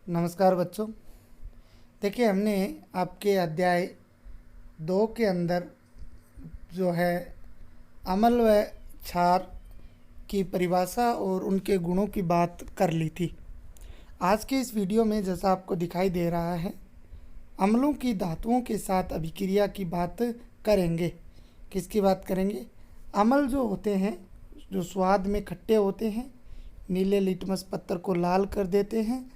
नमस्कार बच्चों। देखिए, हमने आपके अध्याय 2 के अंदर जो है अम्ल व क्षार की परिभाषा और उनके गुणों की बात कर ली थी। आज के इस वीडियो में जैसा आपको दिखाई दे रहा है, अम्लों की धातुओं के साथ अभिक्रिया की बात करेंगे। किसकी बात करेंगे? अम्ल जो होते हैं, जो स्वाद में खट्टे होते हैं, नीले लिटमस पत्थर को लाल कर देते हैं।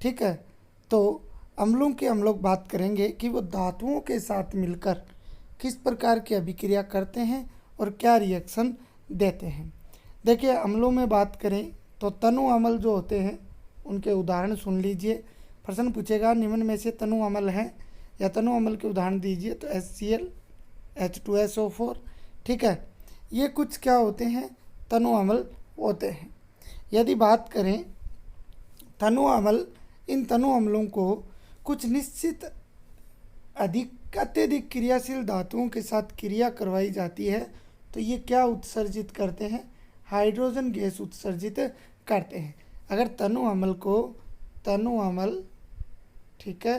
ठीक है, तो अम्लों के हम लोग बात करेंगे कि वो धातुओं के साथ मिलकर किस प्रकार की अभिक्रिया करते हैं और क्या रिएक्शन देते हैं। देखिए, अम्लों में बात करें तो तनु अम्ल जो होते हैं उनके उदाहरण सुन लीजिए। प्रश्न पूछेगा निम्न में से तनु अम्ल हैं या तनु अम्ल के उदाहरण दीजिए, तो HCl, H2SO4। ठीक है, ये कुछ क्या होते हैं? तनु अम्ल होते हैं। यदि बात करें तनु अम्ल, इन तनु अम्लों को कुछ निश्चित अत्यधिक क्रियाशील धातुओं के साथ क्रिया करवाई जाती है तो ये क्या उत्सर्जित करते हैं? हाइड्रोजन गैस उत्सर्जित करते हैं। अगर तनु अम्ल को तनु अम्ल, ठीक है,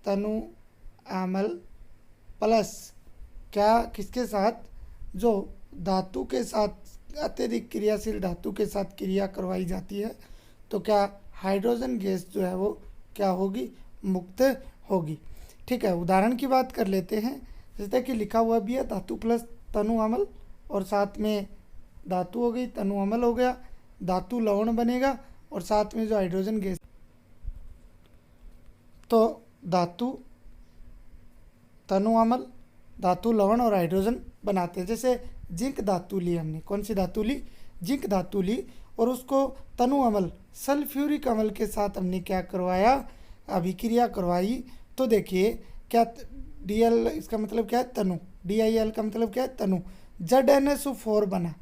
तनु अम्ल प्लस क्या किसके साथ, जो धातु के साथ अत्यधिक क्रियाशील धातु के साथ क्रिया करवाई जाती है तो क्या हाइड्रोजन गैस जो है वो क्या होगी? मुक्त होगी। ठीक है, उदाहरण की बात कर लेते हैं। जैसे कि लिखा हुआ भी है धातु प्लस तनु अम्ल, और साथ में धातु हो गई, तनु अम्ल हो गया, धातु लवण बनेगा और साथ में जो हाइड्रोजन गैस, तो धातु, तनु अम्ल, धातु लवण और हाइड्रोजन बनाते हैं। जैसे जिंक धातु ली हमने, कौन सी धातु ली? जिंक धातु ली, और उसको तनु अम्ल सल्फ्यूरिक अम्ल के साथ हमने क्या करवाया? अभिक्रिया करवाई। तो देखिए क्या, Dl इसका मतलब क्या है? तनु। DIL का मतलब क्या है? तनु। ZnSO4 बना।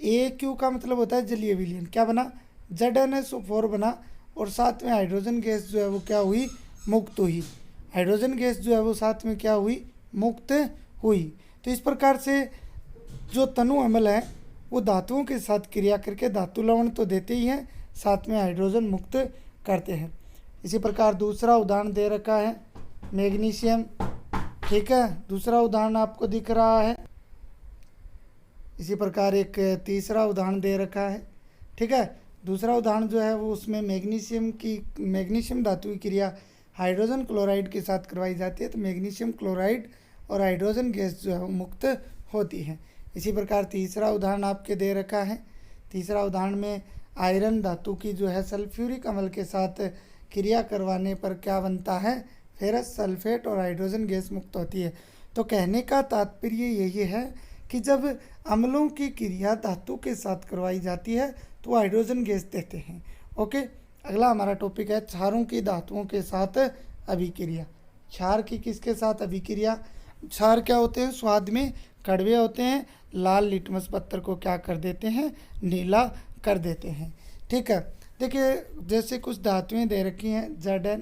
AQ का मतलब होता है जलीय विलयन। क्या बना? ZnSO4 बना, और साथ में हाइड्रोजन गैस जो है वो क्या हुई? मुक्त हुई। हाइड्रोजन गैस जो है वो साथ में क्या हुई? मुक्त हुई। तो इस प्रकार से जो तनु अम्ल है वो धातुओं के साथ क्रिया करके धातु लवण तो देते ही हैं, साथ में हाइड्रोजन मुक्त करते हैं। इसी प्रकार दूसरा उदाहरण दे रखा है मैग्नीशियम। ठीक है, दूसरा उदाहरण आपको दिख रहा है। इसी प्रकार एक तीसरा उदाहरण दे रखा है। ठीक है, दूसरा उदाहरण जो है वो उसमें मैग्नीशियम धातु की क्रिया हाइड्रोजन क्लोराइड के साथ करवाई जाती है, तो मैग्नीशियम क्लोराइड और हाइड्रोजन गैस जो है वो मुक्त होती है। इसी प्रकार तीसरा उदाहरण आपके दे रखा है। तीसरा उदाहरण में आयरन धातु की जो है सल्फ्यूरिक अम्ल के साथ क्रिया करवाने पर क्या बनता है? फेरस सल्फेट और हाइड्रोजन गैस मुक्त होती है। तो कहने का तात्पर्य यही है कि जब अम्लों की क्रिया धातु के साथ करवाई जाती है तो हाइड्रोजन गैस देते हैं। ओके, अगला हमारा टॉपिक है क्षारों की धातुओं के साथ अभिक्रिया। क्षार की किसके साथ अभिक्रिया? क्षार क्या होते हैं? स्वाद में कड़वे होते हैं, लाल लिटमस पत्थर को क्या कर देते हैं? नीला कर देते हैं। ठीक है, देखिए जैसे कुछ धातुएं दे रखी हैं, Zn,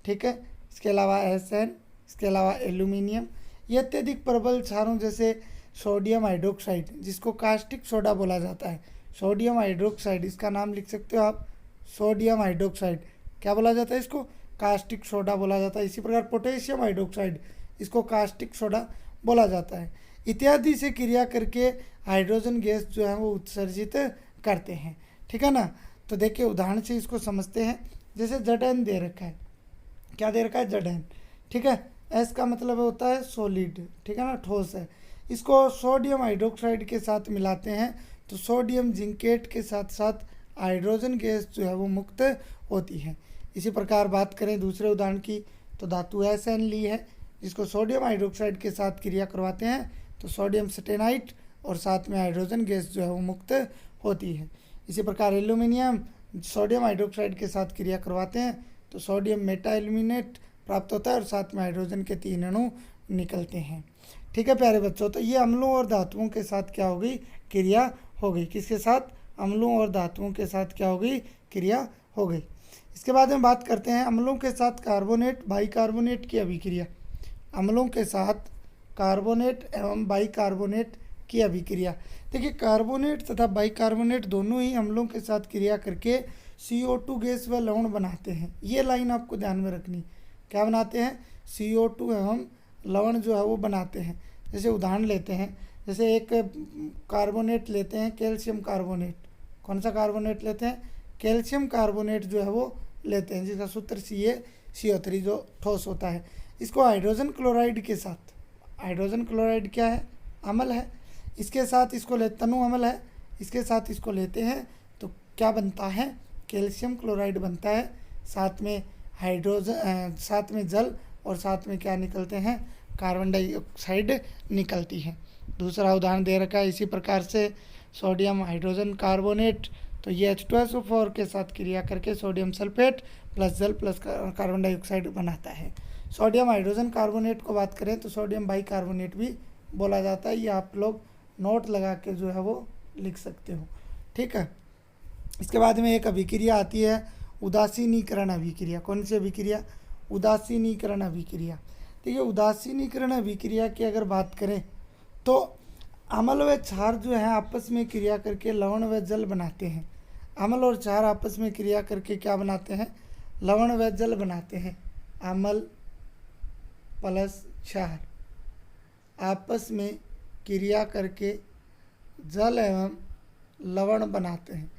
ठीक है, इसके अलावा Sn, इसके अलावा एल्यूमिनियम। ये अत्यधिक प्रबल क्षारों जैसे सोडियम हाइड्रोक्साइड, जिसको कास्टिक सोडा बोला जाता है, सोडियम हाइड्रोक्साइड, इसका नाम लिख सकते हो आप, सोडियम हाइड्रोक्साइड। क्या बोला जाता है इसको? कास्टिक सोडा बोला जाता है। इसी प्रकार पोटेशियम हाइड्रोक्साइड, इसको कास्टिक सोडा बोला जाता है। इत्यादि से क्रिया करके हाइड्रोजन गैस जो है वो उत्सर्जित करते हैं। ठीक है ना? तो देखिए उदाहरण से इसको समझते हैं। जैसे Zn दे रखा है, क्या दे रखा है? Zn। ठीक है, S का मतलब होता है सॉलिड, ठीक है ना, ठोस है। इसको सोडियम हाइड्रोक्साइड के साथ मिलाते हैं तो सोडियम जिंकेट के साथ साथ हाइड्रोजन गैस जो है वो मुक्त होती है। इसी प्रकार बात करें दूसरे उदाहरण की, तो धातु Sn ली है, जिसको सोडियम हाइड्रोक्साइड के साथ क्रिया करवाते हैं तो सोडियम स्टेनाइट और साथ में हाइड्रोजन गैस जो है वो मुक्त होती है। इसी प्रकार एल्यूमिनियम सोडियम हाइड्रोक्साइड के साथ क्रिया करवाते हैं तो सोडियम मेटा एल्यूमिनेट प्राप्त होता है और साथ में हाइड्रोजन के 3 अणु निकलते हैं। ठीक है प्यारे बच्चों, तो ये अम्लों और धातुओं के साथ क्या हो गई? क्रिया हो गई। किसके साथ? अम्लों और धातुओं के साथ क्या हो गई? क्रिया हो गई। इसके बाद में बात करते हैं अम्लों के साथ कार्बोनेट बाइकार्बोनेट की अभिक्रिया। अम्लों के साथ कार्बोनेट एवं बाइकार्बोनेट की अभिक्रिया। देखिए कार्बोनेट तथा बाइकार्बोनेट दोनों ही अम्लों के साथ क्रिया करके CO2 गैस व लवण बनाते हैं। ये लाइन आपको ध्यान में रखनी। क्या बनाते हैं? CO2 एवं लवण जो है वो बनाते हैं। जैसे उदाहरण लेते हैं, जैसे एक कार्बोनेट लेते हैं, कैल्शियम कार्बोनेट। कौन सा कार्बोनेट लेते हैं? कैल्शियम कार्बोनेट जो है वो लेते हैं, जिसका सूत्र CaCO3 जो ठोस होता है। इसको हाइड्रोजन क्लोराइड के साथ, हाइड्रोजन क्लोराइड क्या है? अम्ल है। इसके साथ इसको तनु अम्ल है, इसके साथ इसको लेते हैं तो क्या बनता है? कैल्शियम क्लोराइड बनता है। साथ में हाइड्रोजन, साथ में जल, और साथ में क्या निकलते हैं? कार्बन डाइऑक्साइड निकलती है। दूसरा उदाहरण दे रखा है इसी प्रकार से, सोडियम हाइड्रोजन कार्बोनेट, तो ये H2SO4 के साथ क्रिया करके सोडियम सल्फेट प्लस जल प्लस कार्बन डाइऑक्साइड बनाता है। सोडियम हाइड्रोजन कार्बोनेट को बात करें तो सोडियम बाइकार्बोनेट भी बोला जाता है। ये आप लोग नोट लगा के जो है वो लिख सकते हो, ठीक है। इसके बाद में एक अभिक्रिया आती है उदासीनीकरण अभिक्रिया। कौन सी अभिक्रिया? उदासीनीकरण अभिक्रिया। देखिए, उदासीनीकरण अभिक्रिया की अगर बात करें तो अम्ल व क्षार जो है आपस में क्रिया करके लवण व जल बनाते हैं। अम्ल और क्षार आपस में क्रिया करके क्या बनाते हैं? लवण व जल बनाते हैं। अम्ल प्लस क्षार आपस में क्रिया करके जल एवं लवण बनाते हैं।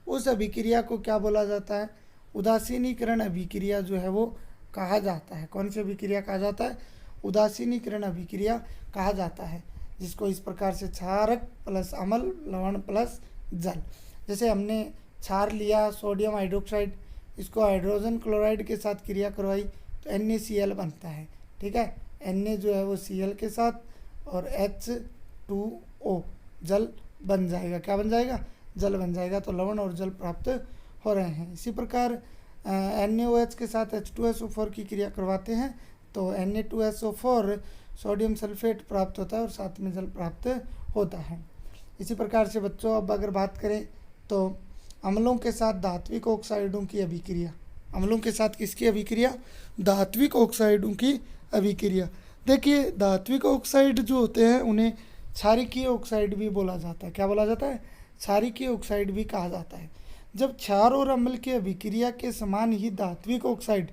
उस अभिक्रिया को क्या बोला जाता है? उदासीनीकरण अभिक्रिया जो है वो कहा जाता है। कौन सी अभिक्रिया कहा जाता है? उदासीनीकरण अभिक्रिया कहा जाता है, जिसको इस प्रकार से क्षारक प्लस अम्ल लवण प्लस जल। जैसे हमने क्षार लिया सोडियम हाइड्रोक्साइड, इसको हाइड्रोजन क्लोराइड के साथ क्रिया करवाई तो NaCl बनता है, ठीक है। Na जो है वो Cl के साथ और H2O जल बन जाएगा। क्या बन जाएगा? जल बन जाएगा। तो लवण और जल प्राप्त हो रहे हैं। इसी प्रकार NaOH के साथ H2SO4 की क्रिया करवाते हैं तो Na2SO4 सोडियम सल्फेट प्राप्त होता है और साथ में जल प्राप्त होता है। इसी प्रकार से बच्चों अब अगर बात करें तो अम्लों के साथ धात्विक ऑक्साइडों की अभिक्रिया। अम्लों के साथ किसकी अभिक्रिया? धात्विक ऑक्साइडों की अभिक्रिया। देखिए, धात्विक ऑक्साइड जो होते हैं उन्हें क्षारिकीय ऑक्साइड भी बोला जाता है। क्या बोला जाता है? क्षारिकीय ऑक्साइड भी कहा जाता है। जब क्षार और अम्ल की अभिक्रिया के समान ही धात्विक ऑक्साइड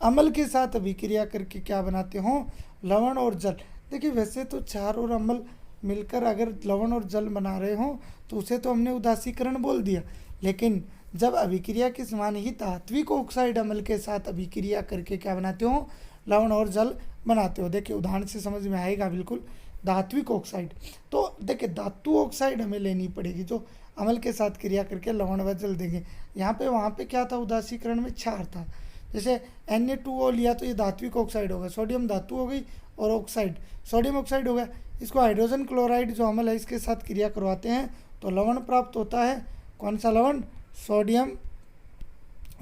अम्ल के साथ अभिक्रिया करके क्या बनाते हों? लवण और जल। देखिए, वैसे तो क्षार और अम्ल मिलकर अगर लवण और जल बना रहे हों तो उसे तो हमने उदासीकरण बोल दिया, लेकिन जब अभिक्रिया के समान ही धात्विक ऑक्साइड अम्ल के साथ अभिक्रिया करके क्या बनाते हो? लवण और जल बनाते हो। देखिए, उदाहरण से समझ में आएगा बिल्कुल। धात्विक ऑक्साइड, तो देखिए धातु ऑक्साइड हमें लेनी पड़ेगी जो अम्ल के साथ क्रिया करके लवण व जल देंगे। यहाँ पे वहाँ पे क्या था? उदासीकरण में क्षार था। जैसे Na2O लिया तो ये धात्विक ऑक्साइड होगा, सोडियम धातु हो गई और ऑक्साइड सोडियम ऑक्साइड हो गया। इसको हाइड्रोजन क्लोराइड जो अम्ल है इसके साथ क्रिया करवाते हैं तो लवण प्राप्त होता है। कौन सा लवण?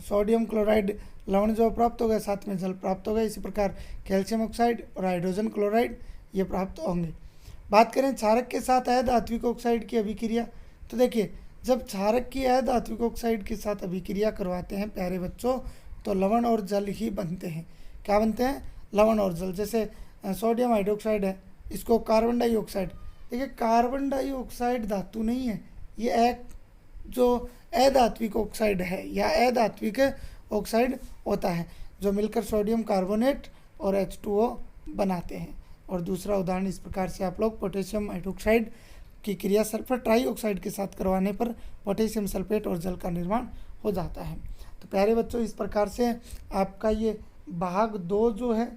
सोडियम क्लोराइड लवण जो प्राप्त हो गया, साथ में जल प्राप्त हो गया। इसी प्रकार कैल्शियम ऑक्साइड और हाइड्रोजन क्लोराइड ये प्राप्त होंगे। बात करें क्षारक के साथ अधात्विक ऑक्साइड की अभिक्रिया, तो देखिए जब क्षारक की अधात्विक ऑक्साइड के साथ अभिक्रिया करवाते हैं प्यारे बच्चों तो लवण और जल ही बनते हैं। क्या बनते हैं? लवण और जल। जैसे सोडियम हाइड्रोक्साइड है, इसको कार्बन डाइऑक्साइड। देखिए, कार्बन डाइऑक्साइड धातु नहीं है, ये एक जो अधात्विक ऑक्साइड है या अधात्विक ऑक्साइड होता है जो मिलकर सोडियम कार्बोनेट और H2O बनाते हैं। और दूसरा उदाहरण इस प्रकार से आप लोग पोटेशियम हाइड्रोक्साइड की क्रिया सल्फर ट्राईऑक्साइड के साथ करवाने पर पोटेशियम सल्फेट और जल का निर्माण हो जाता है। तो प्यारे बच्चों, इस प्रकार से आपका ये भाग 2 जो है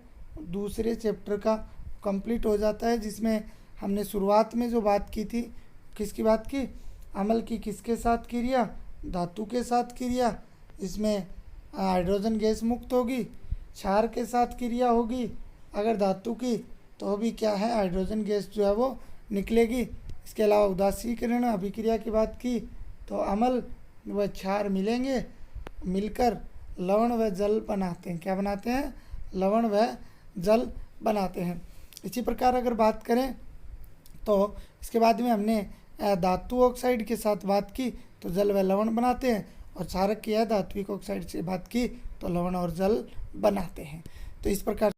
दूसरे चैप्टर का कंप्लीट हो जाता है, जिसमें हमने शुरुआत में जो बात की थी, किसकी बात की? अम्ल की किसके साथ क्रिया? धातु के साथ क्रिया। इसमें हाइड्रोजन गैस मुक्त होगी। क्षार के साथ क्रिया होगी अगर धातु की तो भी क्या है? हाइड्रोजन गैस जो है वो निकलेगी। इसके अलावा उदासीकरण अभिक्रिया की बात की तो अम्ल व क्षार मिलेंगे, मिलकर लवण व जल बनाते हैं। क्या बनाते हैं? लवण व जल बनाते हैं। इसी प्रकार अगर बात करें तो इसके बाद में हमने धातु ऑक्साइड के साथ बात की तो जल व लवण बनाते हैं, और क्षारक की धात्विक ऑक्साइड से बात की तो लवण और जल बनाते हैं। तो इस प्रकार